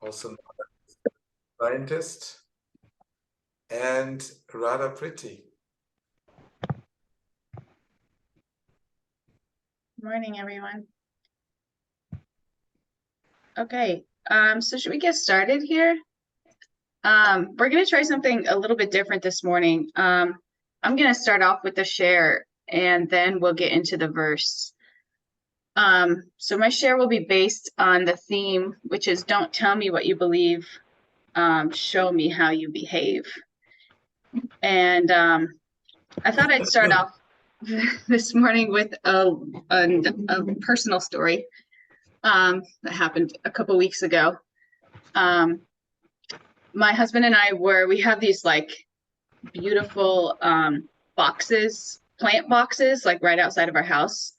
also known as scientist, and Radha Priti. Morning, everyone. Okay, so should we get started here? We're going to try something a little bit different this morning. I'm going to start off with the share, and then we'll get into the verse. So my share will be based on the theme, which is don't tell me what you believe, show me how you behave. And I thought I'd start off this morning with a personal story that happened a couple weeks ago. My husband and we have these like beautiful boxes, plant boxes, like right outside of our house.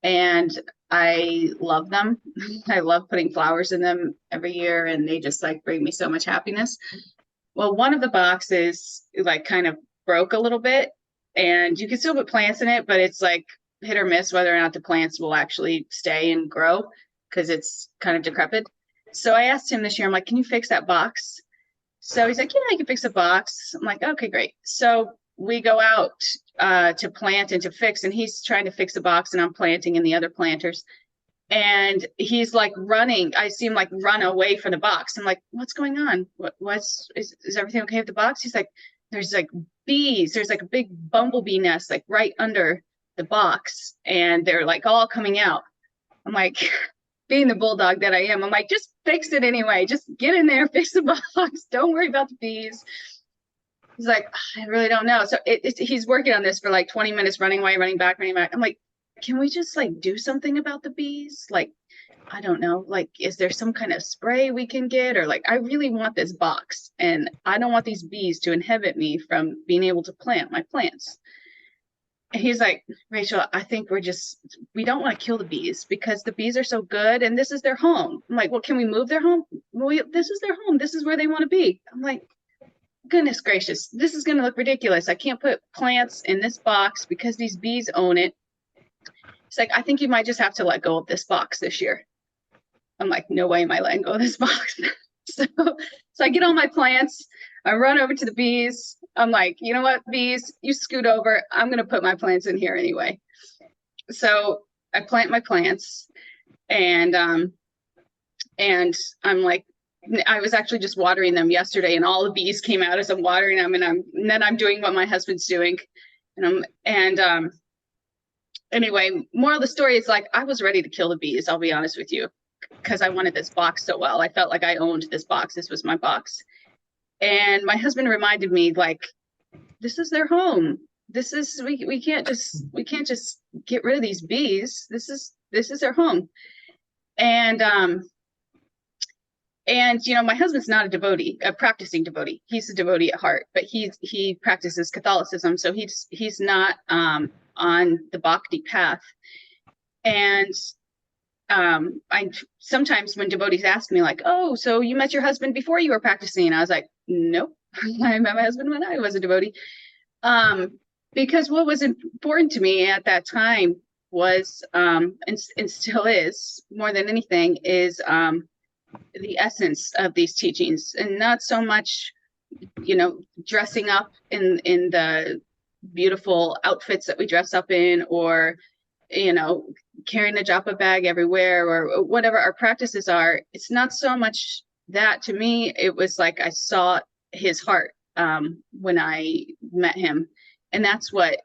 And I love them. I love putting flowers in them every year, and they just like bring me so much happiness. Well, one of the boxes like kind of broke a little bit, and you can still put plants in it, but it's like hit or miss whether or not the plants will actually stay and grow because it's kind of decrepit. So I asked him this year, I'm like, can you fix that box? So he's like, yeah, I can fix a box. I'm like, okay, great. So we go out to plant and to fix, and he's trying to fix a box, and I'm planting in the other planters. And he's like running. I see him like run away from the box. I'm like, what's going on? Is everything okay with the box? He's like, there's like bees. There's like a big bumblebee nest like right under the box, and they're like all coming out. I'm like, being the bulldog that I am, I'm like, just fix it anyway. Just get in there, fix the box. Don't worry about the bees. He's like, I really don't know. So he's working on this for like 20 minutes, running away, running back. I'm like, can we just like do something about the bees? Like, I don't know, like, is there some kind of spray we can get? Or like, I really want this box, and I don't want these bees to inhibit me from being able to plant my plants. And he's like, Rachel, I think we don't want to kill the bees because the bees are so good and this is their home. I'm like, well, can we move their home? Well, this is their home. This is where they want to be. I'm like, goodness gracious, this is going to look ridiculous. I can't put plants in this box because these bees own it. It's like, I think you might just have to let go of this box this year. I'm like, no way am I letting go of this box. So I get all my plants. I run over to the bees. I'm like, you know what, bees, you scoot over. I'm going to put my plants in here anyway. So I plant my plants, and I'm like, I was actually just watering them yesterday, and all the bees came out as I'm watering them, and then I'm doing what my husband's doing. Anyway, moral of the story is like, I was ready to kill the bees, I'll be honest with you, because I wanted this box so well. I felt like I owned this box. This was my box. And my husband reminded me, like, this is their home. This is, we can't just get rid of these bees. This is their home. And you know, my husband's not a devotee, a practicing devotee. He's a devotee at heart, but he practices Catholicism, so he's not on the bhakti path. And I sometimes when devotees ask me like, oh, so you met your husband before you were practicing? I was like, nope, I met my husband when I was a devotee. Because what was important to me at that time was, and still is more than anything, is the essence of these teachings, and not so much, you know, dressing up in the beautiful outfits that we dress up in, or, you know, carrying a japa bag everywhere, or whatever our practices are. It's not so much that. To me, it was like I saw his heart when I met him, and that's what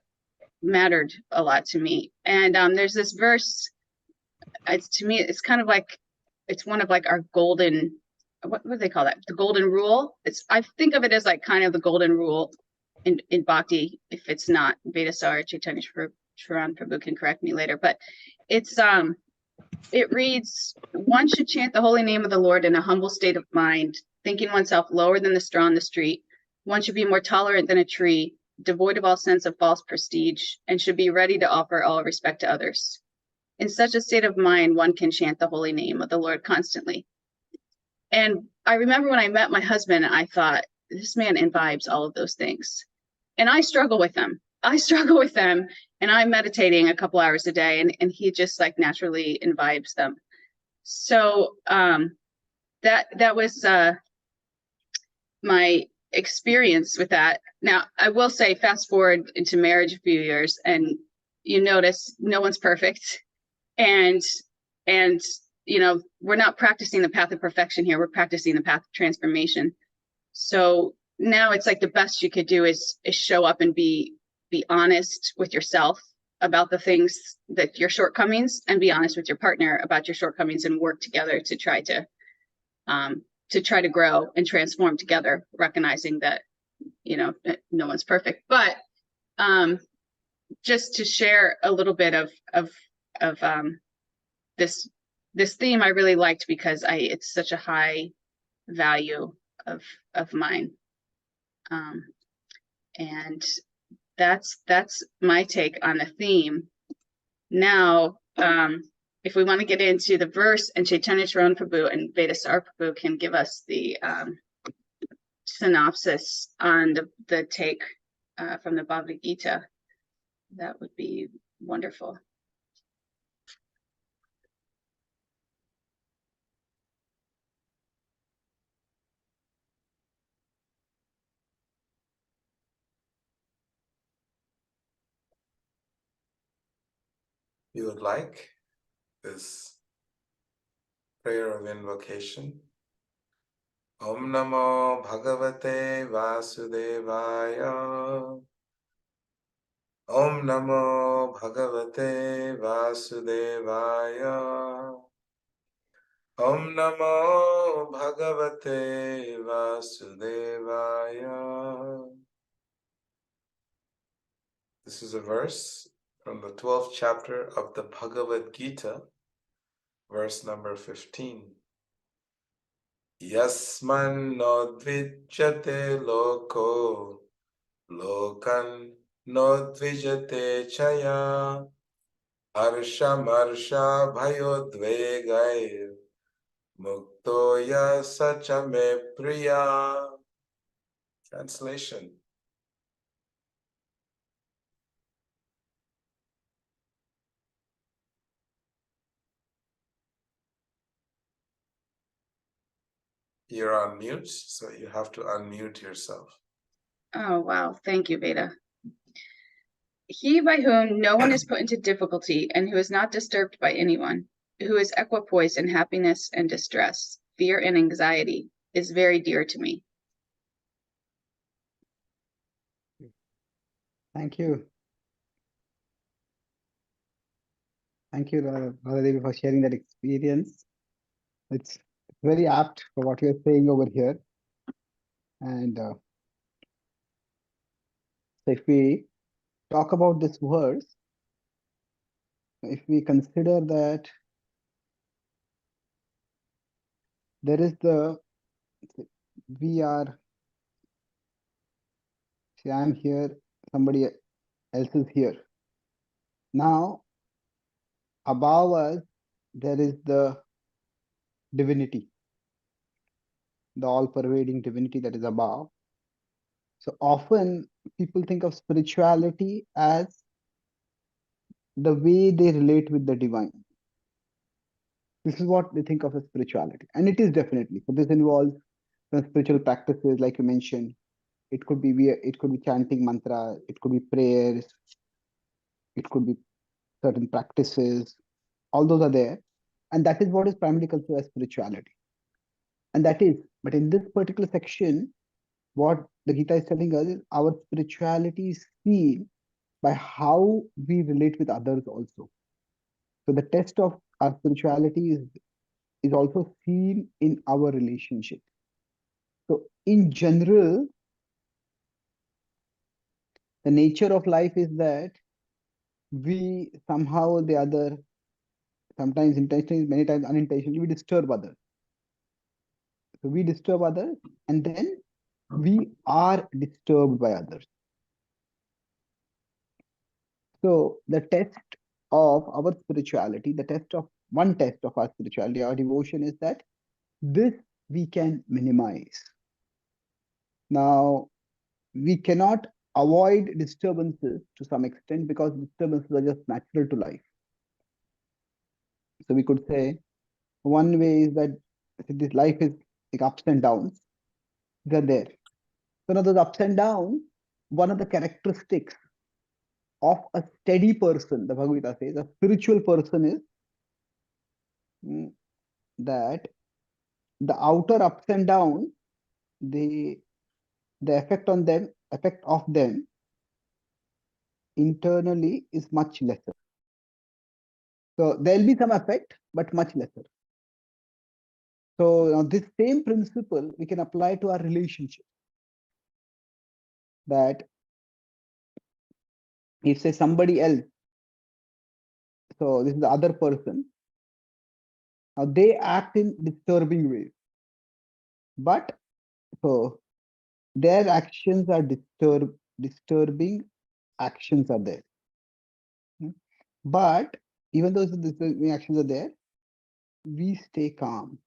mattered a lot to me. And there's this verse, to me, it's kind of like, it's one of like our golden, what do they call that? The golden rule. I think of it as like kind of the golden rule in bhakti, if it's not Vedaji, Chaitanya Charan Prabhu can correct me later, but it's it reads, one should chant the holy name of the Lord in a humble state of mind, thinking oneself lower than the straw on the street. One should be more tolerant than a tree, devoid of all sense of false prestige, and should be ready to offer all respect to others. In such a state of mind, one can chant the holy name of the Lord constantly. And I remember when I met my husband, I thought, this man imbibes all of those things. And I struggle with them. And I'm meditating a couple hours a day, and he just like naturally imbibes them. So that was my experience with that. Now, I will say, fast forward into marriage a few years, and you notice no one's perfect, and you know, we're not practicing the path of perfection here. We're practicing the path of transformation. So now it's like the best you could do is show up and be honest with yourself about the things that your shortcomings, and be honest with your partner about your shortcomings, and work together to try to grow and transform together, recognizing that, you know, no one's perfect. But just to share a little bit of this theme I really liked, because it's such a high value of mine. And that's my take on the theme. Now, if we want to get into the verse, and Chaitanya Charan Prabhu and Vedaji Prabhu can give us the synopsis on the take from the Bhagavad-gita, that would be wonderful. You would like this prayer of invocation? Om Namo Bhagavate Vasudevaya. Om Namo Bhagavate Vasudevaya. Om Namo Bhagavate Vasudevaya. This is a verse from the 12th chapter of the Bhagavad-gita, verse number 15. Yasman nodvijate loko, lokan nodvijate chaya, harsha marsha bhayodvegair, muktoya sachame priya. Translation. You're on mute, so you have to unmute yourself. Oh, wow. Thank you, Veda. He by whom no one is put into difficulty, and who is not disturbed by anyone, who is equipoised in happiness and distress, fear and anxiety, is very dear to me. Thank you. Thank you, Radha Devi, for sharing that experience. It's very apt for what you're saying over here. And so if we talk about this verse, if we consider that there is see, I'm here, somebody else is here. Now, above us, there is the divinity, the all-pervading divinity that is above. So often people think of spirituality as the way they relate with the divine. This is what they think of as spirituality. And it is definitely. So this involves some spiritual practices, like you mentioned. It could be chanting mantra, it could be prayers, it could be certain practices. All those are there. And that is what is primarily considered as spirituality. And that is, but in this particular section, what the Gita is telling us is our spirituality is seen by how we relate with others also. So the test of our spirituality is also seen in our relationship. So in general, the nature of life is that we somehow or the other, sometimes intentionally, many times unintentionally, we disturb others. So we disturb others, and then we are disturbed by others. So the test of our spirituality, one test of our spirituality, our devotion, is that this we can minimize. Now, we cannot avoid disturbances to some extent, because disturbances are just natural to life. So we could say one way is that this life is like ups and downs. They're there. So now those ups and downs, one of the characteristics of a steady person, the Bhagavad Gita says, a spiritual person is that the outer ups and downs, the effect of them internally is much lesser. So there'll be some effect, but much lesser. So now this same principle we can apply to our relationship. That if say somebody else, so this is the other person, now they act in disturbing ways, but so their actions are disturbing actions are there. But even though the disturbing actions are there, we stay calm.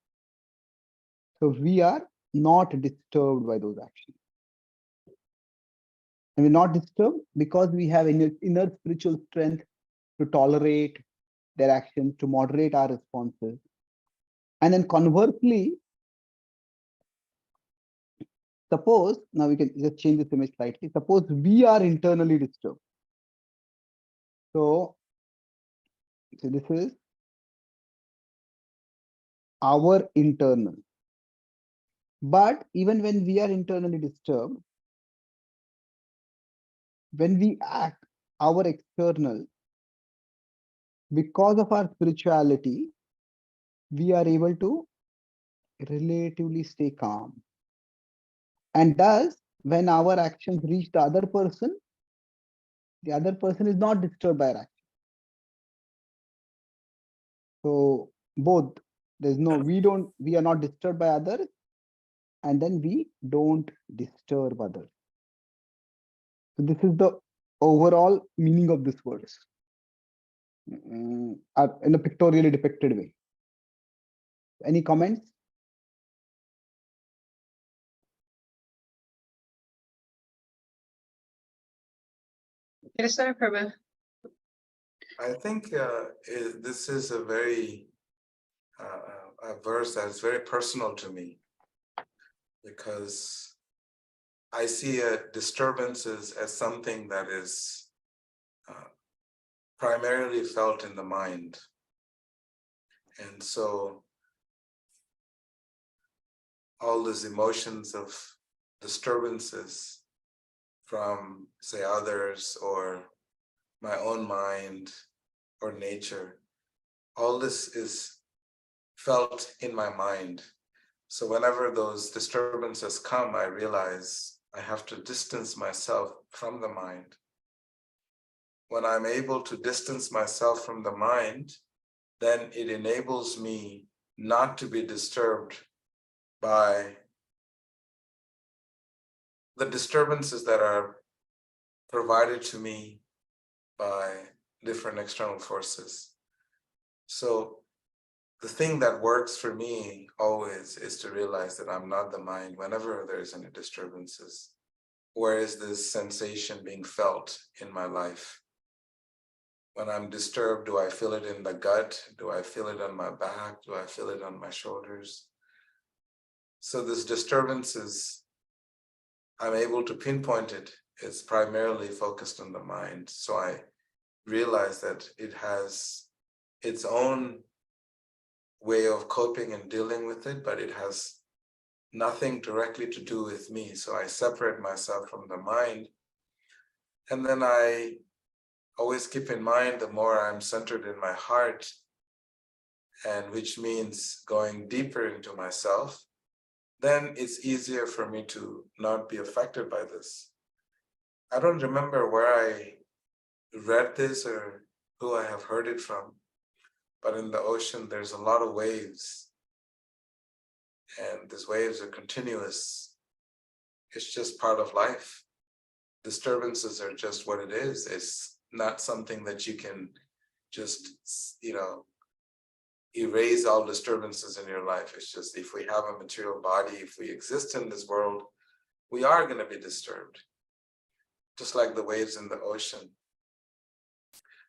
So we are not disturbed by those actions. And we're not disturbed because we have inner spiritual strength to tolerate their actions, to moderate our responses. And then conversely, suppose, now we can just change this image slightly. Suppose we are internally disturbed. So this is our internal. But even when we are internally disturbed, when we act our external, because of our spirituality, we are able to relatively stay calm. And thus, when our actions reach the other person is not disturbed by our action. So both, we are not disturbed by others, and then we don't disturb others. So this is the overall meaning of this verse in a pictorially depicted way. Any comments? Yes, sir, Prabhu. I think this is a very a verse that is very personal to me, because I see disturbances as something that is primarily felt in the mind. And so all these emotions of disturbances from, say, others or my own mind or nature, all this is felt in my mind. So whenever those disturbances come, I realize I have to distance myself from the mind. When I'm able to distance myself from the mind, then it enables me not to be disturbed by the disturbances that are provided to me by different external forces. So the thing that works for me always is to realize that I'm not the mind whenever there's any disturbances. Where is this sensation being felt in my life? When I'm disturbed, do I feel it in the gut? Do I feel it on my back? Do I feel it on my shoulders? So this disturbances, I'm able to pinpoint it. It's primarily focused on the mind. So I realize that it has its own way of coping and dealing with it, but it has nothing directly to do with me. So I separate myself from the mind. And then I always keep in mind, the more I'm centered in my heart, and which means going deeper into myself, then it's easier for me to not be affected by this. I don't remember where I read this or who I have heard it from, but in the ocean, there's a lot of waves, and these waves are continuous. It's just part of life. Disturbances are just what it is. It's not something that you can just, erase all disturbances in your life. It's just, if we have a material body, if we exist in this world, we are going to be disturbed, just like the waves in the ocean.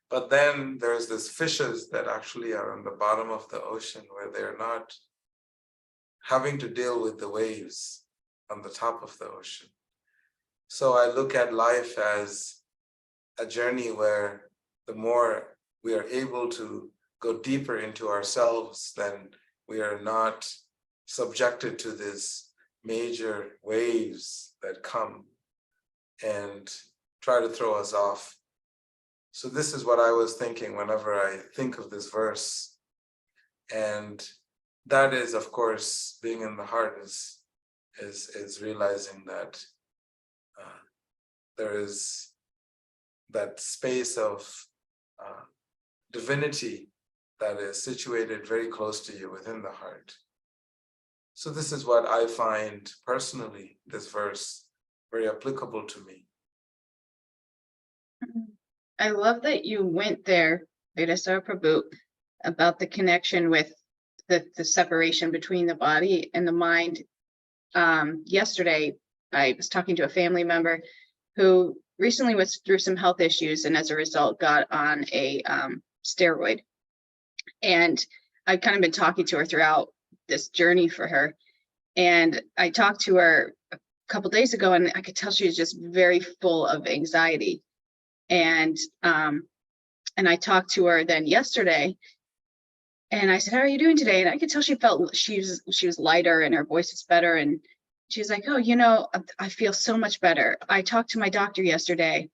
But then there's these fishes that actually are on the bottom of the ocean, where they're not having to deal with the waves on the top of the ocean. So I look at life as a journey where the more we are able to go deeper into ourselves, then we are not subjected to these major waves that come and try to throw us off. So this is what I was thinking whenever I think of this verse. And that is, of course, being in the heart is realizing that there is that space of divinity that is situated very close to you within the heart. So this is what I find personally, this verse, very applicable to me. I love that you went there, Vedaji Prabhu, about the connection with the separation between the body and the mind. Yesterday, I was talking to a family member who recently was through some health issues and as a result got on a steroid. And I've kind of been talking to her throughout this journey for her. And I talked to her a couple days ago and I could tell she was just very full of anxiety. And I talked to her then yesterday and I said, how are you doing today? And I could tell she felt she was lighter and her voice is better. And she's like, oh, I feel so much better. I talked to my doctor yesterday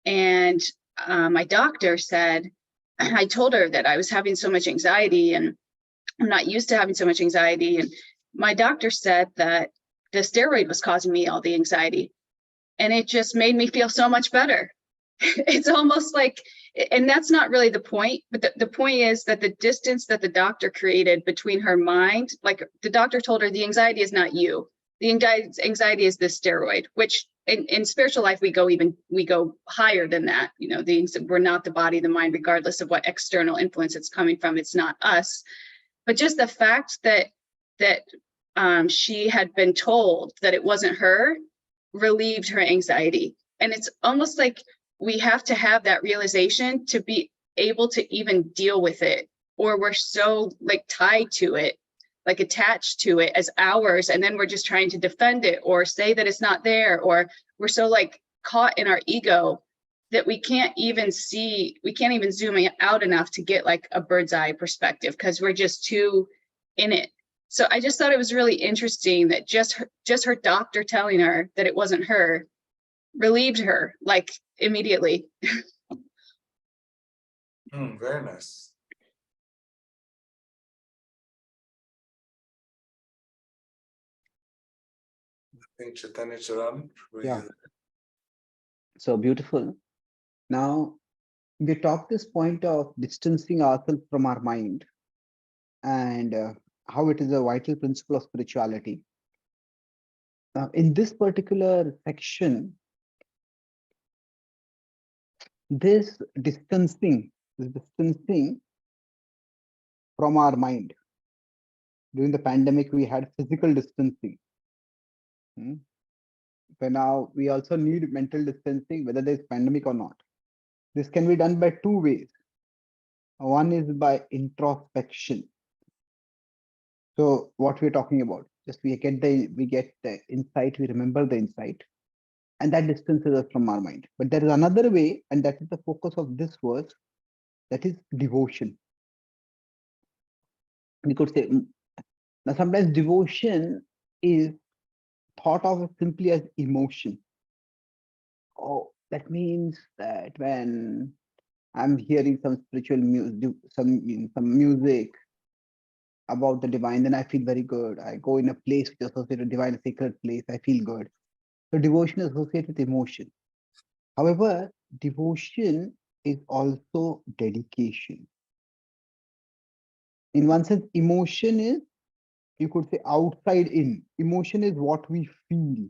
and my doctor said, I told her that I was having so much anxiety and I'm not used to having so much anxiety. And my doctor said that the steroid was causing me all the anxiety. And it just made me feel so much better. It's almost like, and that's not really the point, but the point is that the distance that the doctor created between her mind, like the doctor told her the anxiety is not you. The anxiety is this steroid, which in spiritual life, we go higher than that. We're not the body, the mind, regardless of what external influence it's coming from, it's not us. But just the fact that she had been told that it wasn't her relieved her anxiety. And it's almost like we have to have that realization to be able to even deal with it, or we're so like tied to it, like attached to it as ours, and then we're just trying to defend it or say that it's not there, or we're so like caught in our ego that we can't even zoom out enough to get like a bird's eye perspective because we're just too in it. So I just thought it was really interesting that just her doctor telling her that it wasn't her relieved her like immediately. Very nice. I think Chaitanya Charan. Yeah. So beautiful. Now, we talked this point of distancing ourselves from our mind and how it is a vital principle of spirituality. In this particular section, this distancing from our mind. During the pandemic, we had physical distancing. But now we also need mental distancing, whether there's pandemic or not. This can be done by two ways. One is by introspection. So what we're talking about, just we get the insight, we remember the insight, and that distances us from our mind. But there is another way, and that is the focus of this verse, that is devotion. We could say, now sometimes devotion is thought of simply as emotion. Oh, that means that when I'm hearing some spiritual music, some music about the divine, then I feel very good. I go in a place which is associated with divine, a sacred place, I feel good. So devotion is associated with emotion. However, devotion is also dedication. In one sense, emotion is, you could say, outside in. Emotion is what we feel.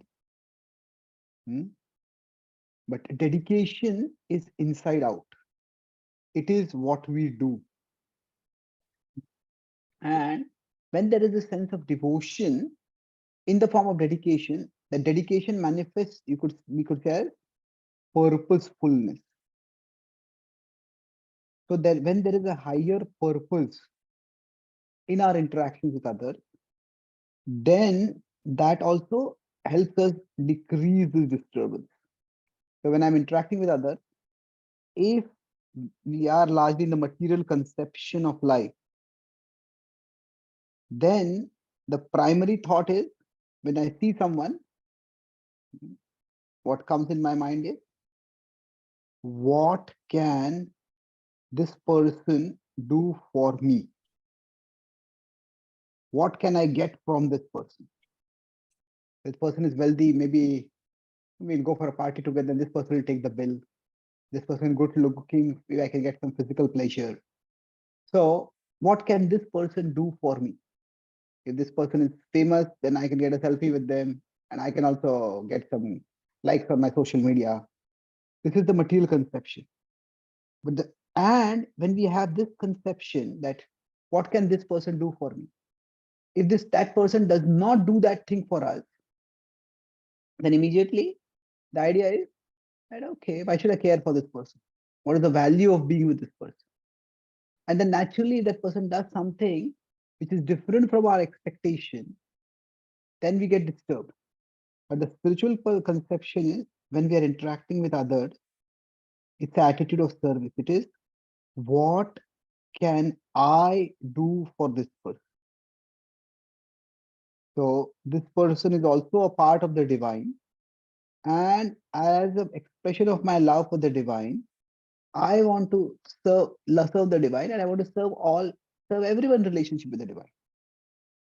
But dedication is inside out. It is what we do. And when there is a sense of devotion in the form of dedication, the dedication manifests, we could say, purposefulness. So that when there is a higher purpose in our interactions with others, then that also helps us decrease this disturbance. So when I'm interacting with others, if we are largely in the material conception of life, then the primary thought is, when I see someone, what comes in my mind is, what can this person do for me? What can I get from this person? This person is wealthy, maybe we'll go for a party together, this person will take the bill. This person good looking, maybe I can get some physical pleasure. So what can this person do for me? If this person is famous, then I can get a selfie with them, and I can also get some likes on my social media. This is the material conception. And when we have this conception that what can this person do for me? If that person does not do that thing for us, then immediately the idea is that, okay, why should I care for this person? What is the value of being with this person? And then naturally that person does something which is different from our expectation, then we get disturbed. But the spiritual conception is, when we are interacting with others, it's the attitude of service. It is, what can I do for this person? So this person is also a part of the divine. And as an expression of my love for the divine, I want to serve the divine, and I want to serve everyone in relationship with the divine.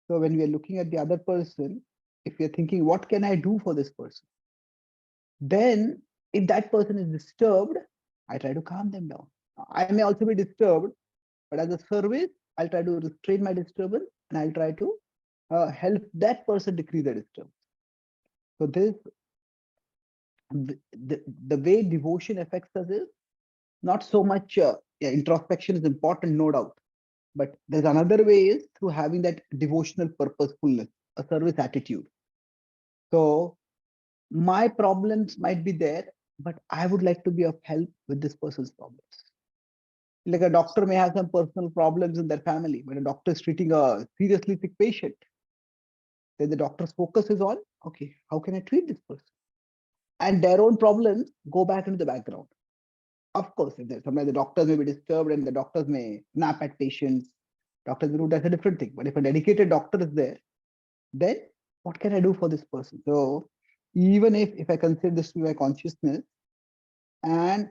So when we are looking at the other person, if we are thinking, what can I do for this person? Then if that person is disturbed, I try to calm them down. I may also be disturbed, but as a service, I'll try to restrain my disturbance, and I'll try to help that person decrease the disturbance. So this, the way devotion affects us is not so much, introspection is important, no doubt. But there's another way is through having that devotional purposefulness, a service attitude. So my problems might be there, but I would like to be of help with this person's problems. Like a doctor may have some personal problems in their family, but a doctor is treating a seriously sick patient. Then the doctor's focus is on, okay, how can I treat this person? And their own problems go back into the background. Of course, sometimes the doctors may be disturbed and the doctors may snap at patients. Doctors do, that's a different thing. But if a dedicated doctor is there, then what can I do for this person? So even if I consider this to be my consciousness, and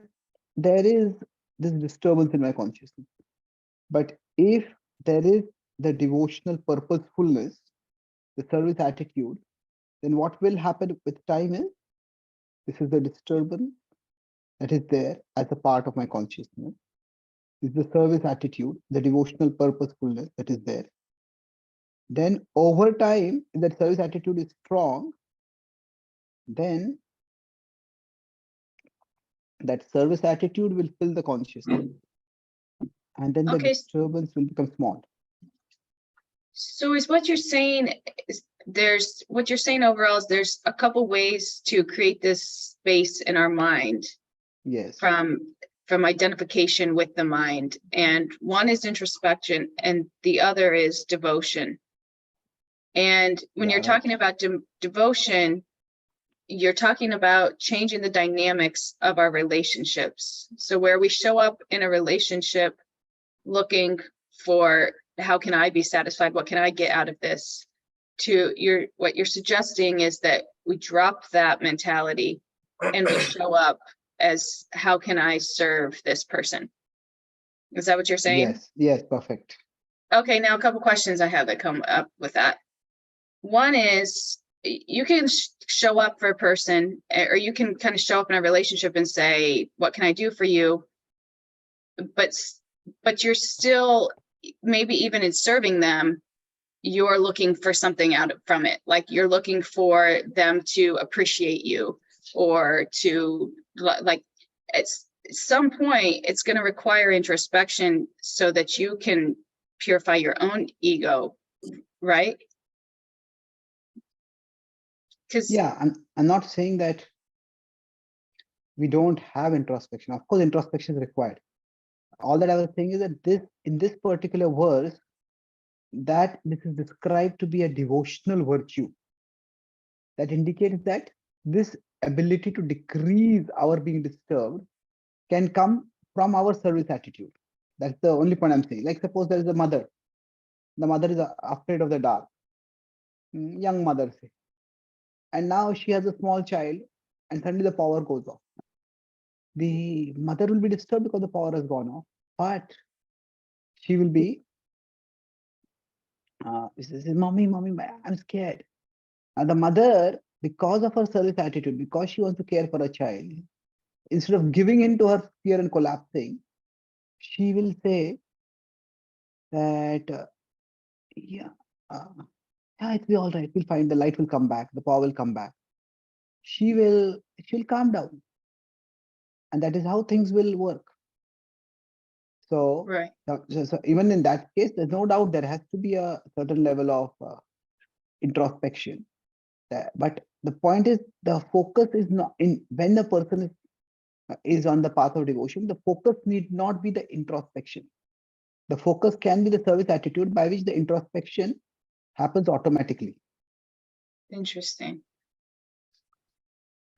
there is this disturbance in my consciousness, but if there is the devotional purposefulness, the service attitude, then what will happen with time is, this is the disturbance that is there as a part of my consciousness. Is the service attitude, the devotional purposefulness that is there. Then over time, if that service attitude is strong, then that service attitude will fill the consciousness. And then the Okay, disturbance will become small. so is what you're saying is what you're saying overall is there's a couple ways to create this space in our mind Yes. from identification with the mind, and one is introspection and the other is devotion. And when Yeah, you're right. talking about devotion, you're talking about changing the dynamics of our relationships. So where we show up in a relationship looking for, how can I be satisfied? What can I get out of this? To what you're suggesting is that we drop that mentality and we show up as, how can I serve this person? Is that what you're saying? Yes, yes, perfect. Okay, now a couple questions I have that come up with that. One is, you can show up for a person, or you can kind of show up in a relationship and say, what can I do for you? But you're still, maybe even in serving them, you're looking for something from it. Like you're looking for them to appreciate you, or to, like, at some point it's going to require introspection so that you can purify your own ego, right? Because Yeah, I'm not saying that we don't have introspection. Of course, introspection is required. All that I was saying is that in this particular verse, that this is described to be a devotional virtue. That indicates that this ability to decrease our being disturbed can come from our service attitude. That's the only point I'm saying. Like suppose there is a mother. The mother is afraid of the dark. Young mother say. And now she has a small child and suddenly the power goes off. The mother will be disturbed because the power has gone off. But she will be, she says, mommy, mommy, I'm scared. And the mother, because of her service attitude, because she wants to care for a child, instead of giving in to her fear and collapsing, she will say that, yeah, yeah, it'll be all right. We'll find the light will come back. The power will come back. She'll calm down. And that is how things will work. So, Right. so even in that case, there's no doubt there has to be a certain level of introspection. But the point is, the focus is not in when the person is on the path of devotion. The focus need not be the introspection. The focus can be the service attitude by which the introspection happens automatically. Interesting.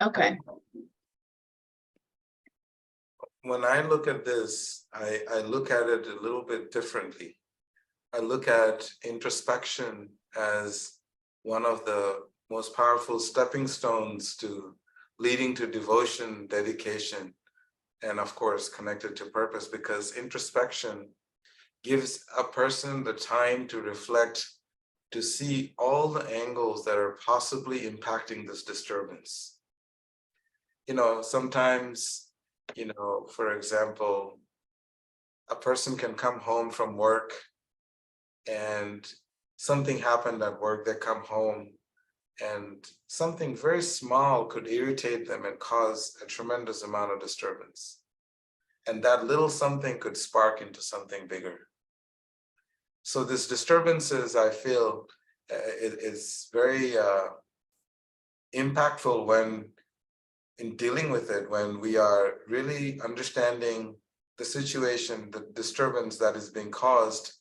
Okay. When I look at this, I look at it a little bit differently. I look at introspection as one of the most powerful stepping stones to leading to devotion, dedication, and of course, connected to purpose, because introspection gives a person the time to reflect, to see all the angles that are possibly impacting this disturbance. Sometimes, for example, a person can come home from work and something happened at work, they come home and something very small could irritate them and cause a tremendous amount of disturbance. And that little something could spark into something bigger. So this disturbances, I feel, is very impactful when in dealing with it, when we are really understanding the situation, the disturbance that is being caused.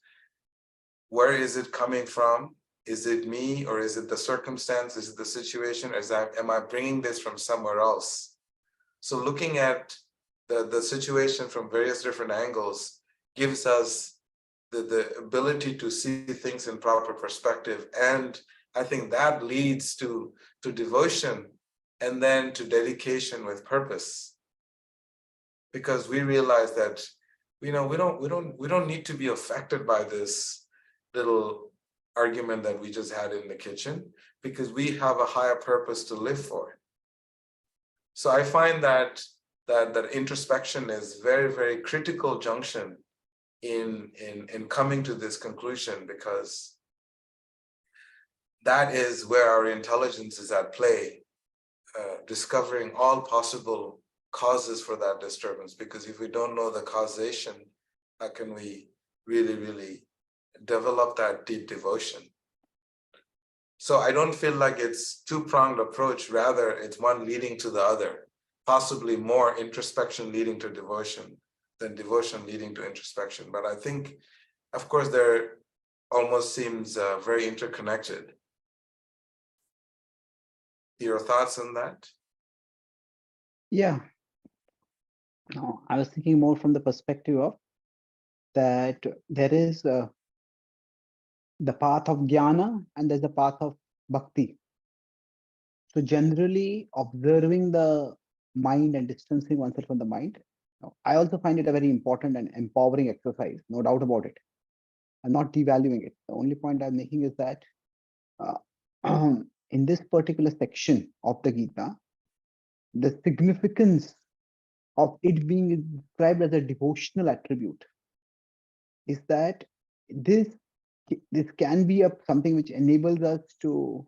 Where is it coming from? Is it me, or is it the circumstance? Is it the situation? Am I bringing this from somewhere else? So looking at the situation from various different angles gives us the ability to see things in proper perspective. And I think that leads to devotion and then to dedication with purpose. Because we realize that, we don't need to be affected by this little argument that we just had in the kitchen, because we have a higher purpose to live for. So I find that introspection is very, very critical junction in coming to this conclusion, because that is where our intelligence is at play, discovering all possible causes for that disturbance. Because if we don't know the causation, how can we really, really develop that deep devotion? So I don't feel like it's two-pronged approach, rather it's one leading to the other, possibly more introspection leading to devotion than devotion leading to introspection. But I think, of course, there almost seems very interconnected. Your thoughts on that? Yeah. No, I was thinking more from the perspective of that there is the path of jnana and there's the path of bhakti. So generally observing the mind and distancing oneself from the mind, I also find it a very important and empowering exercise, no doubt about it. I'm not devaluing it. The only point I'm making is that in this particular section of the Gita, the significance of it being described as a devotional attribute is that this can be something which enables us to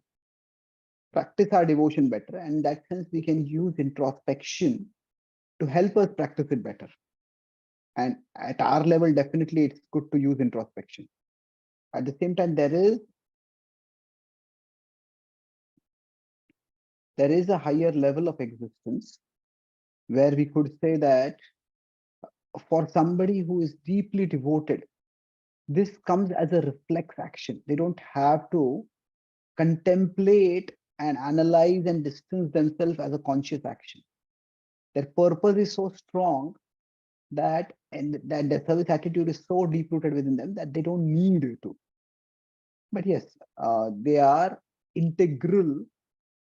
practice our devotion better. And in that sense, we can use introspection to help us practice it better. And at our level, definitely it's good to use introspection. At the same time, there is a higher level of existence where we could say that for somebody who is deeply devoted this comes as a reflex action. They don't have to contemplate and analyze and distance themselves as a conscious action. Their purpose is so strong that their service attitude is so deep rooted within them that they don't need to. But yes, they are integral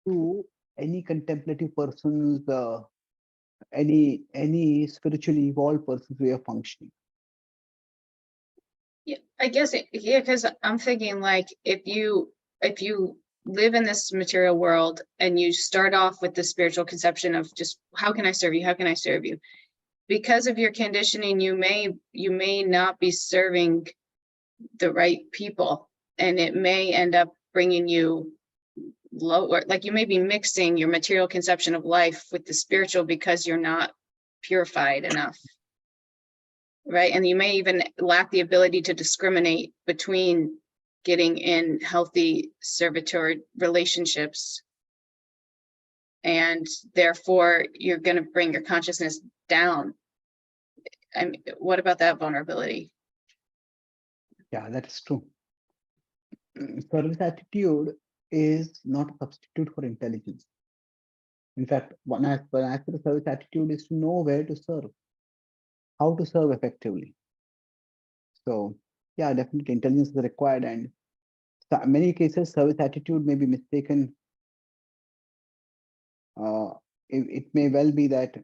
to any contemplative person's, any spiritually evolved person's way of functioning. Yeah, I guess yeah, because I'm thinking like if you live in this material world and you start off with the spiritual conception of just how can I serve you? How can I serve you? Because of your conditioning, you may not be serving the right people, and it may end up bringing you lower. Like you may be mixing your material conception of life with the spiritual because you're not purified enough. Right. And you may even lack the ability to discriminate between getting in healthy servitor relationships. And therefore, you're going to bring your consciousness down. I mean, what about that vulnerability? Yeah, that's true. Service attitude is not a substitute for intelligence. In fact, one aspect of service attitude is to know where to serve, how to serve effectively. So, yeah, definitely intelligence is required, and in many cases, service attitude may be mistaken. It may well be that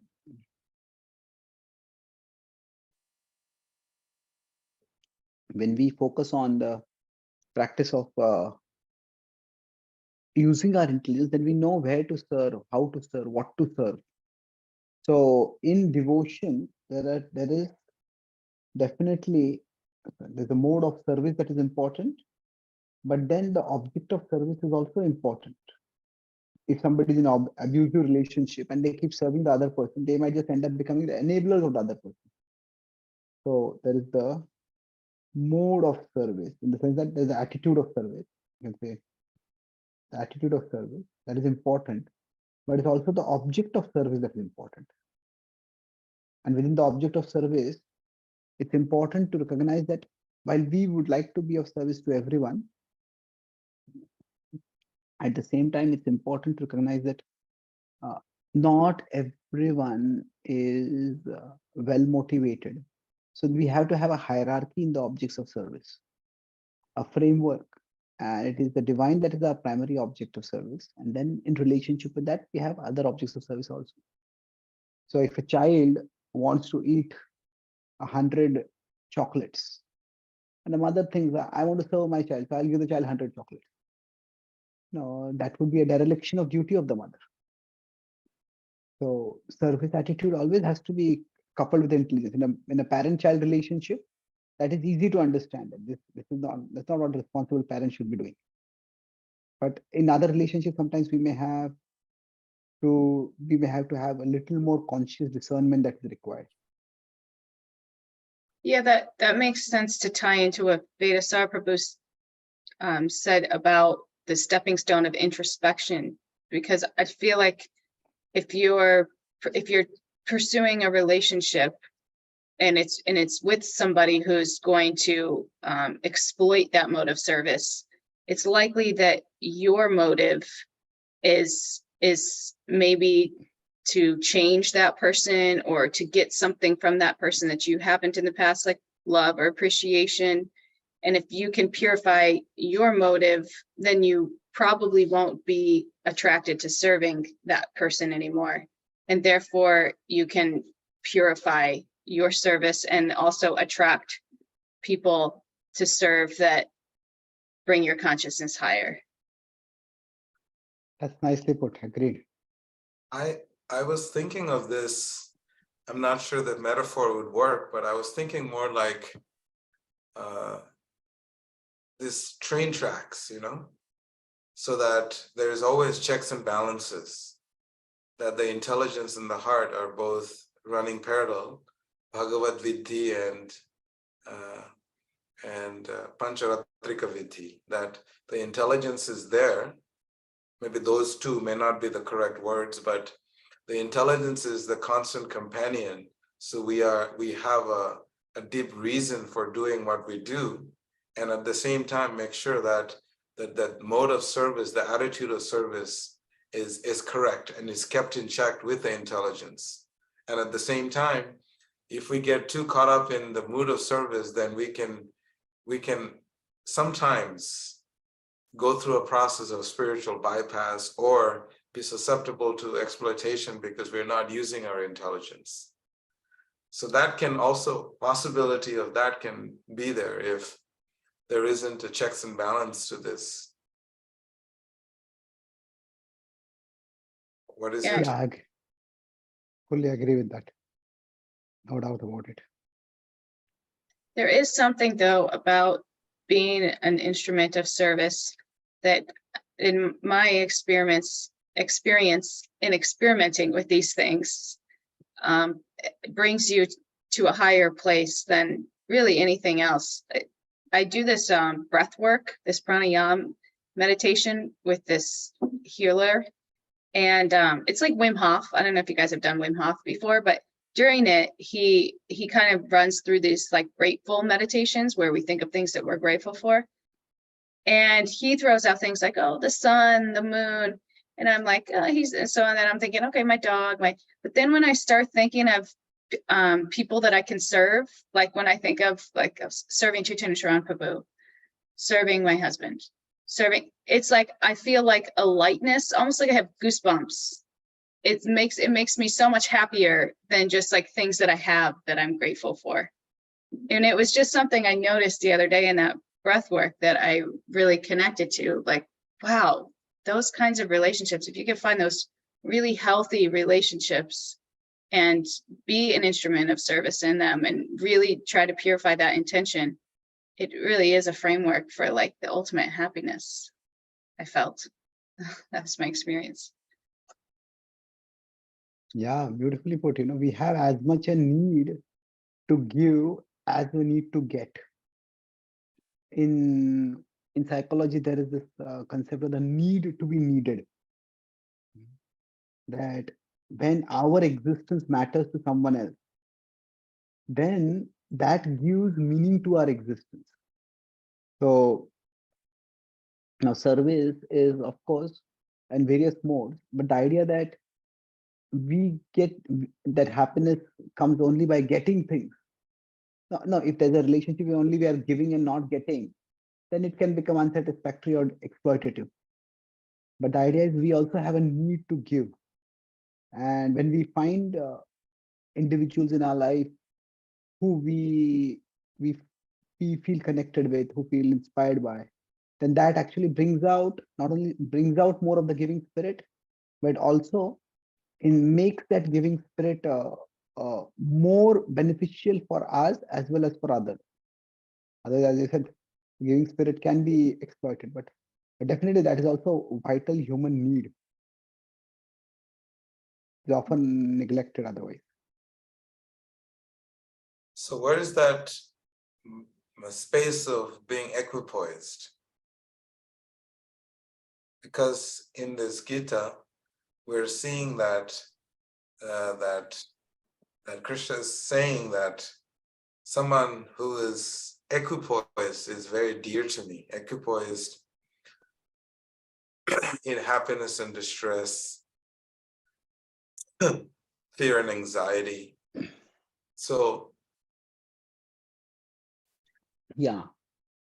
when we focus on the practice of using our intelligence, then we know where to serve, how to serve, what to serve. So in devotion, there is definitely there's a mode of service that is important, but then the object of service is also important. If somebody is in an abusive relationship and they keep serving the other person, they might just end up becoming the enablers of the other person. So there is the mode of service in the sense that there's the attitude of service. You can say the attitude of service that is important, but it's also the object of service that is important. And within the object of service, it's important to recognize that while we would like to be of service to everyone, at the same time, it's important to recognize that not everyone is well motivated. So we have to have a hierarchy in the objects of service, a framework, and it is the divine that is our primary object of service. And then in relationship with that, we have other objects of service also. So if a child wants to eat 100 chocolates, and the mother thinks, I want to serve my child, so I'll give the child 100 chocolates. No, that would be a dereliction of duty of the mother. So service attitude always has to be coupled with intelligence. In a parent-child relationship, that is easy to understand. That's not what a responsible parent should be doing. But in other relationships, sometimes we may have to have a little more conscious discernment that is required. Yeah, that makes sense to tie into what Vedaji Prabhu said about the stepping stone of introspection, because I feel like if you're pursuing a relationship and it's with somebody who's going to exploit that mode of service, it's likely that your motive is maybe to change that person or to get something from that person that you haven't in the past, like love or appreciation. And if you can purify your motive, then you probably won't be attracted to serving that person anymore. And therefore you can purify your service and also attract people to serve that bring your consciousness higher. That's nicely put. Agreed. I was thinking of this. I'm not sure that metaphor would work, but I was thinking more like this train tracks, so that there's always checks and balances, that the intelligence and the heart are both running parallel, Bhagavad-gita and Pancharatrika Vidhi, that the intelligence is there. Maybe those two may not be the correct words, but the intelligence is the constant companion. So we have a deep reason for doing what we do, and at the same time make sure that that mode of service, the attitude of service is correct and is kept in check with the intelligence. And at the same time, if we get too caught up in the mood of service, then we can sometimes go through a process of spiritual bypass or be susceptible to exploitation because we're not using our intelligence. So that can also, possibility of that can be there if there isn't a checks and balance to this. What is Yeah. your Yeah, fully agree with that. No doubt about it. There is something though about being an instrument of service that in my experience in experimenting with these things, it brings you to a higher place than really anything else. I do this breath work, this pranayama meditation with this healer, and it's like Wim Hof. I don't know if you guys have done Wim Hof before, but during it, he kind of runs through these like grateful meditations where we think of things that we're grateful for. And he throws out things like, oh, the sun, the moon. And I'm like, so, and then I'm thinking, okay, my dog, but then when I start thinking of people that I can serve, like when I think of serving Chaitanya Charan Prabhu, serving my husband, it's like, I feel like a lightness, almost like I have goosebumps. It makes me so much happier than just like things that I have that I'm grateful for. And it was just something I noticed the other day in that breath work that I really connected to, like, wow, those kinds of relationships, if you can find those really healthy relationships and be an instrument of service in them and really try to purify that intention, it really is a framework for like the ultimate happiness. I felt that's my experience. Yeah, beautifully put. We have as much a need to give as we need to get. In psychology, there is this concept of the need to be needed. That when our existence matters to someone else, then that gives meaning to our existence. So now service is, of course, in various modes, but the idea that we get that happiness comes only by getting things. No, if there's a relationship only we are giving and not getting, then it can become unsatisfactory or exploitative. But the idea is we also have a need to give. And when we find individuals in our life who we feel connected with, who feel inspired by, then that actually brings out, not only brings out more of the giving spirit, but also makes that giving spirit more beneficial for us as well as for others. Otherwise, as I said, giving spirit can be exploited, but definitely that is also vital human need. It's often neglected otherwise. So where is that space of being equipoised? Because in this Gita, we're seeing that that Krishna is saying that someone who is equipoised is very dear to me. Equipoised in happiness and distress, fear and anxiety. So Yeah,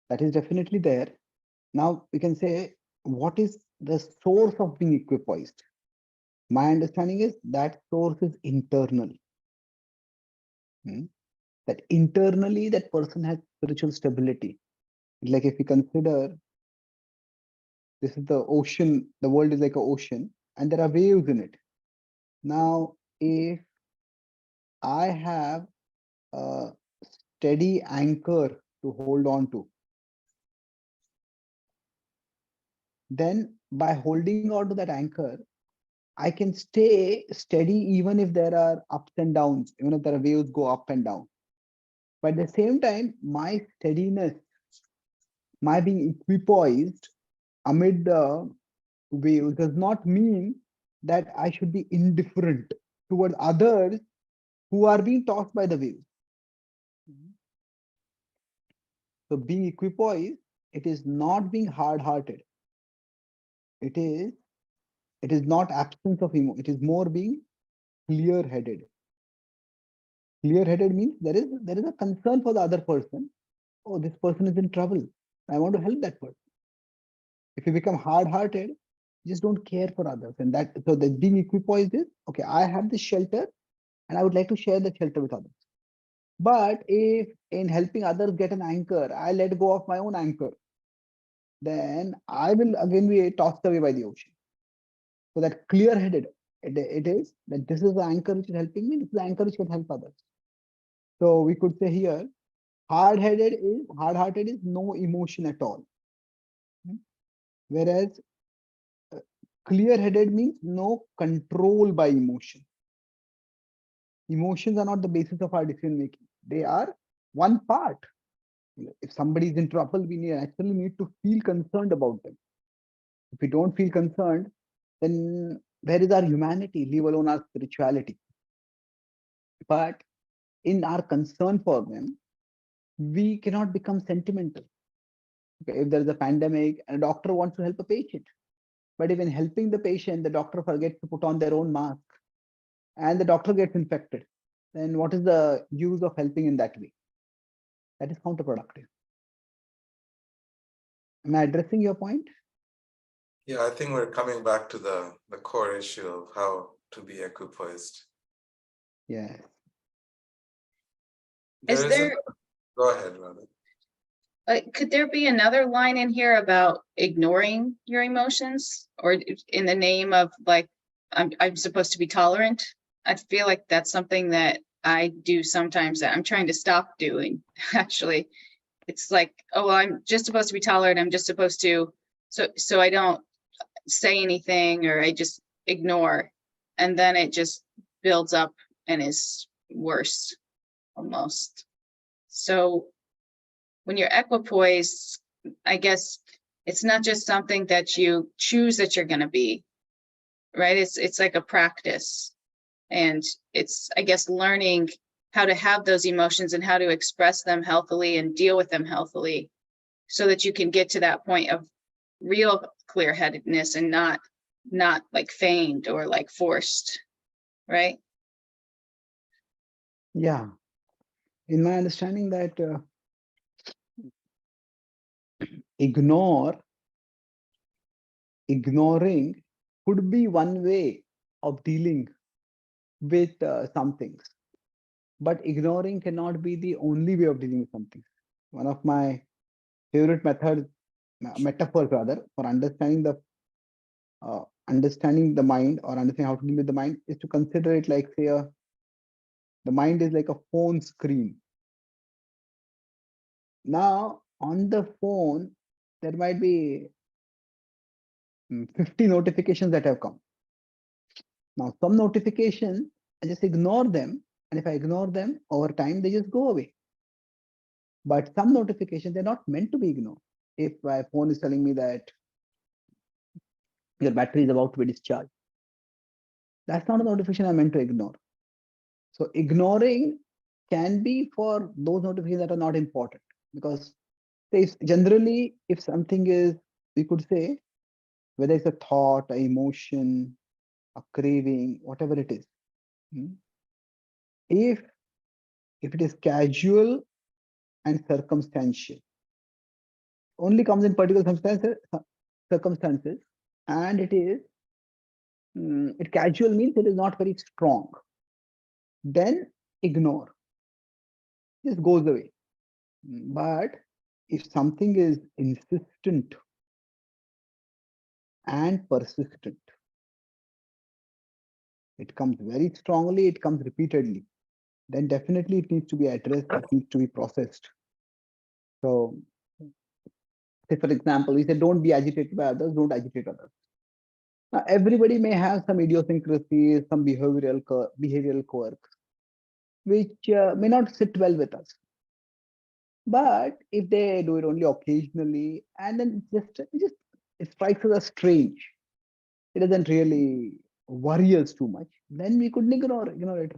that is definitely there. Now we can say, what is the source of being equipoised? My understanding is that source is internal. That internally that person has spiritual stability. Like if we consider this is the ocean, the world is like an ocean and there are waves in it. Now, if I have a steady anchor to hold on to, then by holding on to that anchor, I can stay steady even if there are ups and downs, even if there are waves go up and down. But at the same time, my steadiness, my being equipoised amid the waves does not mean that I should be indifferent towards others who are being tossed by the waves. So being equipoised, it is not being hard-hearted. It is not absence of emo. It is more being clear-headed. Clear-headed means there is a concern for the other person. Oh, this person is in trouble. I want to help that person. If you become hard-hearted, you just don't care for others. And that, so the being equipoised is, okay, I have this shelter and I would like to share that shelter with others. But if in helping others get an anchor, I let go of my own anchor, then I will again be tossed away by the ocean. So that clear-headed, it is that this is the anchor which is helping me, this is the anchor which can help others. So we could say here, hard-hearted is no emotion at all. Whereas clear-headed means no control by emotion. Emotions are not the basis of our decision making. They are one part. If somebody is in trouble, we actually need to feel concerned about them. If we don't feel concerned, then where is our humanity, leave alone our spirituality? But in our concern for them, we cannot become sentimental. Okay, if there is a pandemic and a doctor wants to help a patient, but even helping the patient, the doctor forgets to put on their own mask and the doctor gets infected, then what is the use of helping in that way? That is counterproductive. Am I addressing your point? Yeah, I think we're coming back to the core issue of how to be equipoised. Yes. Is there, Go ahead, Radha. could there be another line in here about ignoring your emotions, or in the name of like, I'm supposed to be tolerant? I feel like that's something that I do sometimes that I'm trying to stop doing, actually. It's like, oh, I'm just supposed to be tolerant. I'm just supposed to, so I don't say anything, or I just ignore. And then it just builds up and is worse almost. So when you're equipoised, I guess it's not just something that you choose that you're going to be, right? It's like a practice. And it's, I guess, learning how to have those emotions and how to express them healthily and deal with them healthily, so that you can get to that point of real clear-headedness and not like feigned or like forced, right? Yeah. In my understanding that ignoring could be one way of dealing with some things, but ignoring cannot be the only way of dealing with something. One of my favorite metaphors rather, for understanding the mind or understanding how to deal with the mind is to consider it like, say, the mind is like a phone screen. Now, on the phone, there might be 50 notifications that have come. Now, some notifications, I just ignore them. And if I ignore them over time, they just go away. But some notifications, they're not meant to be ignored. If my phone is telling me that your battery is about to be discharged, that's not a notification I'm meant to ignore. So ignoring can be for those notifications that are not important, because generally, if something is, we could say, whether it's a thought, an emotion, a craving, whatever it is, if it is casual and circumstantial, only comes in particular circumstances, and it casual means it is not very strong, then ignore, just goes away. But if something is insistent and persistent, it comes very strongly, it comes repeatedly, then definitely it needs to be addressed, it needs to be processed. So, say for example, we say don't be agitated by others, don't agitate others. Now, everybody may have some idiosyncrasies, some behavioral quirks, which may not sit well with us. But if they do it only occasionally, and then it strikes us as strange, it doesn't really worry us too much, then we could ignore it.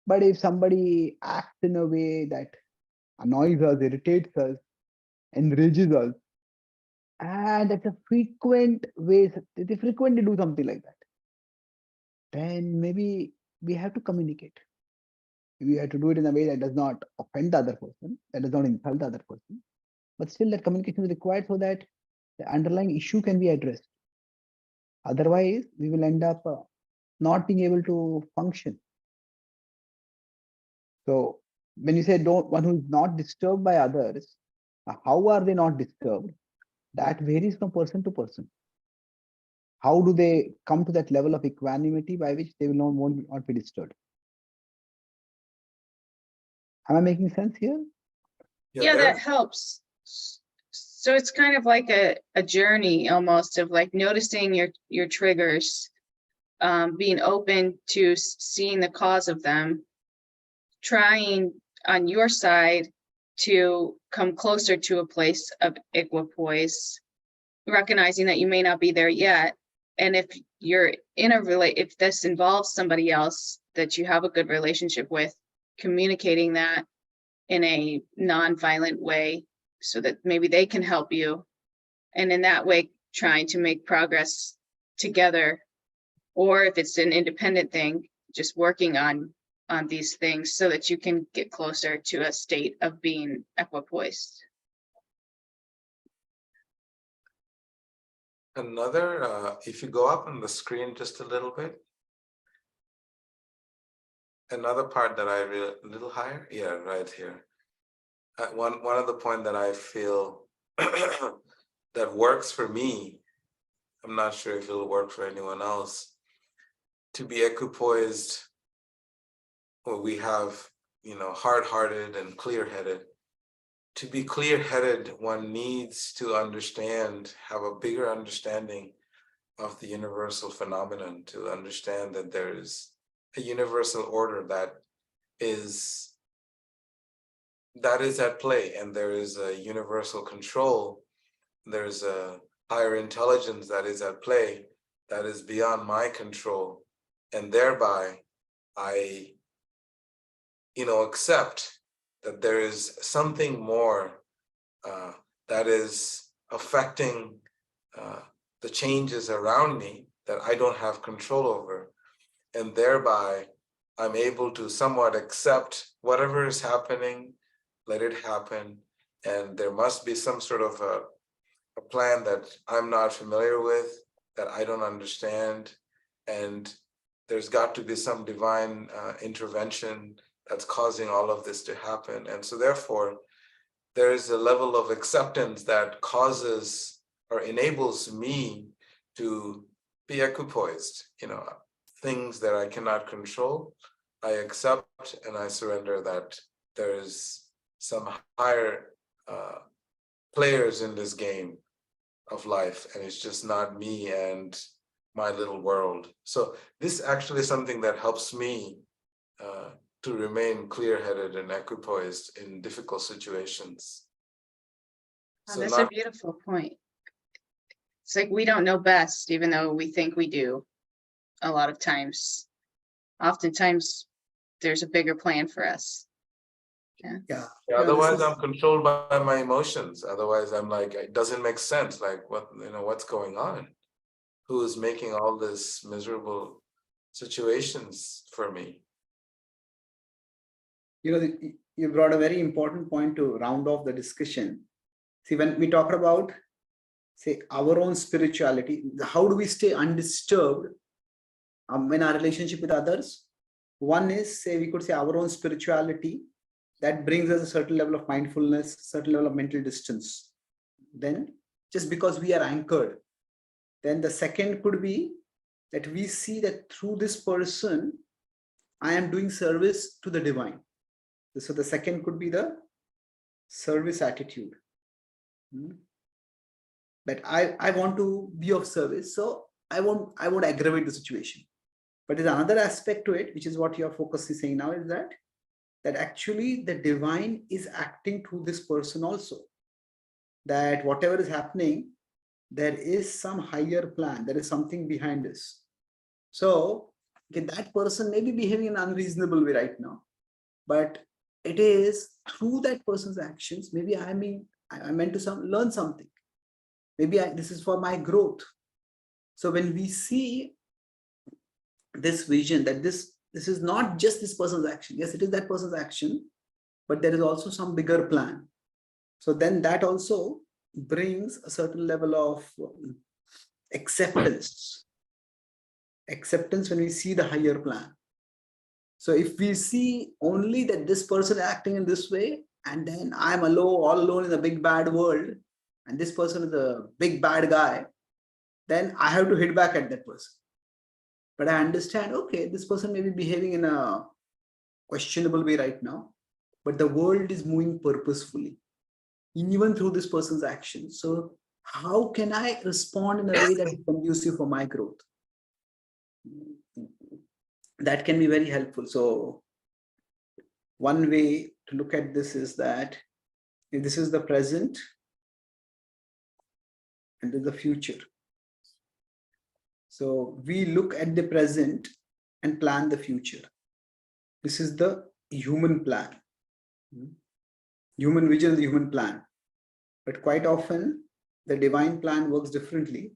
But if somebody acts in a way that annoys us, irritates us, enrages us, and it's a frequent way, they frequently do something like that, then maybe we have to communicate. We have to do it in a way that does not offend the other person, that does not insult the other person, but still that communication is required so that the underlying issue can be addressed. Otherwise, we will end up not being able to function. So when you say don't, one who is not disturbed by others, how are they not disturbed? That varies from person to person. How do they come to that level of equanimity by which they will not be disturbed? Am I making sense here? Yeah, that helps. So it's kind of like a journey almost of like noticing your triggers, being open to seeing the cause of them, trying on your side to come closer to a place of equipoise, recognizing that you may not be there yet. And if you're in if this involves somebody else that you have a good relationship with, communicating that in a non-violent way so that maybe they can help you. And in that way, trying to make progress together. Or if it's an independent thing, just working on these things so that you can get closer to a state of being equipoised. Another, if you go up on the screen just a little bit, another part that I really, a little higher, yeah, right here. One of the point that I feel that works for me, I'm not sure if it'll work for anyone else, to be equipoised, well, we have, hard-hearted and clear-headed. To be clear-headed, one needs to understand, have a bigger understanding of the universal phenomenon, to understand that there is a universal order that is at play, and there is a universal control. There's a higher intelligence that is at play that is beyond my control, and thereby I accept that there is something more that is affecting the changes around me that I don't have control over. And thereby, I'm able to somewhat accept whatever is happening, let it happen. And there must be some sort of a plan that I'm not familiar with, that I don't understand. And there's got to be some divine intervention that's causing all of this to happen. And so therefore, there is a level of acceptance that causes or enables me to be equipoised. Things that I cannot control, I accept and I surrender that there is some higher players in this game of life, and it's just not me and my little world. So this actually is something that helps me to remain clear-headed and equipoised in difficult situations. Oh, that's a beautiful point. It's like we don't know best, even though we think we do a lot of times. Oftentimes, there's a bigger plan for us. Yeah. Otherwise, I'm controlled by my emotions. Otherwise, I'm like, it doesn't make sense. Like, what's going on? Who is making all this miserable situations for me? You brought a very important point to round off the discussion. See, when we talk about, say, our own spirituality, how do we stay undisturbed in our relationship with others? One is, say, we could say our own spirituality that brings us a certain level of mindfulness, certain level of mental distance. Then, just because we are anchored, then the second could be that we see that through this person, I am doing service to the divine. So the second could be the service attitude. That I want to be of service, so I won't aggravate the situation. But there's another aspect to it, which is what your focus is saying now, is that actually the divine is acting through this person also. That whatever is happening, there is some higher plan, there is something behind this. So that person may be behaving in an unreasonable way right now, but it is through that person's actions, maybe I'm being I meant to learn something. Maybe this is for my growth. So when we see this vision that this is not just this person's action, yes, it is that person's action, but there is also some bigger plan. So then that also brings a certain level of acceptance when we see the higher plan. So if we see only that this person acting in this way, and then I'm all alone in the big bad world, and this person is a big bad guy, then I have to hit back at that person. But I understand, okay, this person may be behaving in a questionable way right now, but the world is moving purposefully, even through this person's actions. So how can I respond in a way that is conducive for my growth? That can be very helpful. So one way to look at this is that if this is the present and this is the future. So we look at the present and plan the future. This is the human plan. Human vision is the human plan. But quite often, the divine plan works differently.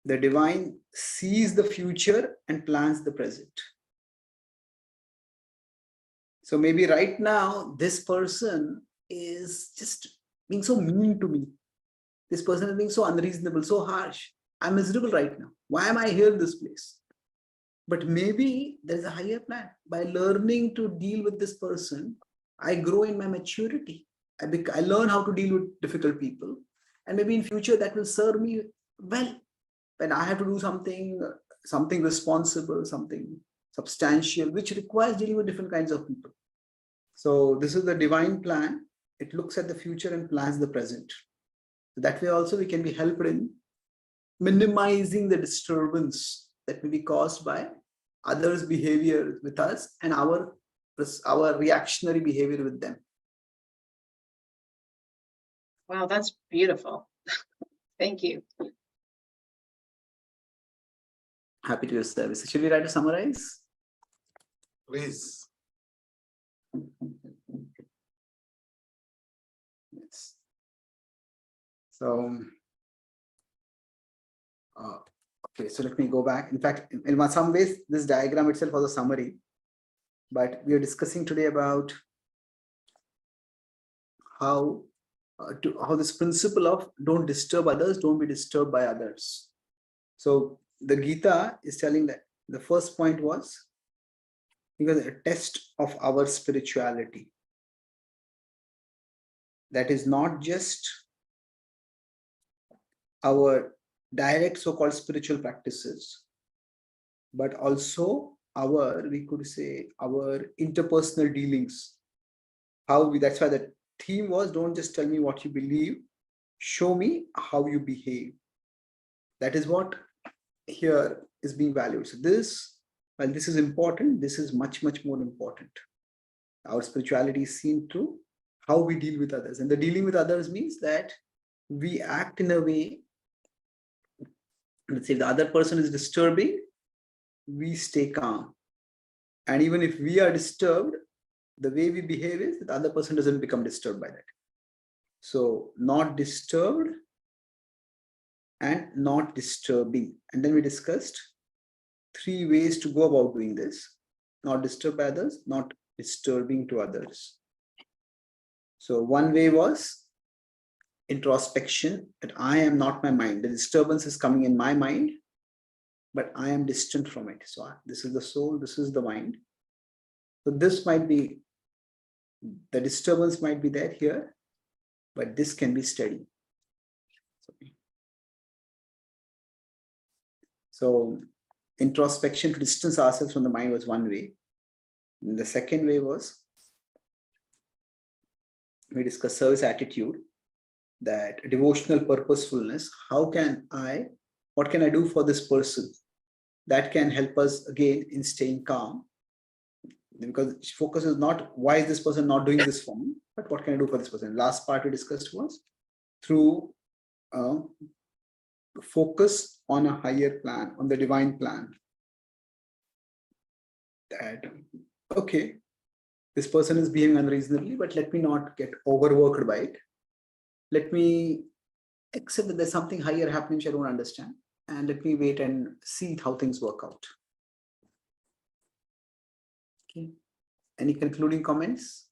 The divine sees the future and plans the present. So maybe right now, this person is just being so mean to me. This person is being so unreasonable, so harsh. I'm miserable right now. Why am I here in this place? But maybe there's a higher plan. By learning to deal with this person, I grow in my maturity. I learn how to deal with difficult people. And maybe in future that will serve me well. When I have to do something responsible, something substantial, which requires dealing with different kinds of people. So this is the divine plan. It looks at the future and plans the present. So that way also we can be helped in minimizing the disturbance that may be caused by others' behavior with us and our reactionary behavior with them. Wow, that's beautiful. Thank you. Happy to your service. Should we try to summarize? Please. Yes. So, okay, so let me go back. In fact, in some ways, this diagram itself was a summary, but we are discussing today about how this principle of don't disturb others, don't be disturbed by others. So the Gita is telling that the first point was because a test of our spirituality. That is not just our direct so-called spiritual practices, but also we could say our interpersonal dealings. That's why the theme was, don't just tell me what you believe, show me how you behave. That is what here is being valued. So while this is important, this is much, much more important. Our spirituality is seen through how we deal with others. And the dealing with others means that we act in a way, let's say if the other person is disturbing, we stay calm. And even if we are disturbed, the way we behave is that the other person doesn't become disturbed by that. So not disturbed and not disturbing. And then we discussed 3 ways to go about doing this. Not disturbed by others, not disturbing to others. So one way was introspection, that I am not my mind. The disturbance is coming in my mind, but I am distant from it. So this is the soul, this is the mind. So this might be, the disturbance might be there here, but this can be steady. So introspection to distance ourselves from the mind was one way. And the second way was, we discussed service attitude, that devotional purposefulness. What can I do for this person that can help us again in staying calm? Because focus is not why is this person not doing this for me, but what can I do for this person? Last part we discussed was through focus on a higher plan, on the divine plan. That, okay, this person is behaving unreasonably, but let me not get overworked by it. Let me accept that there's something higher happening which I don't understand, and let me wait and see how things work out. Okay. Any concluding comments?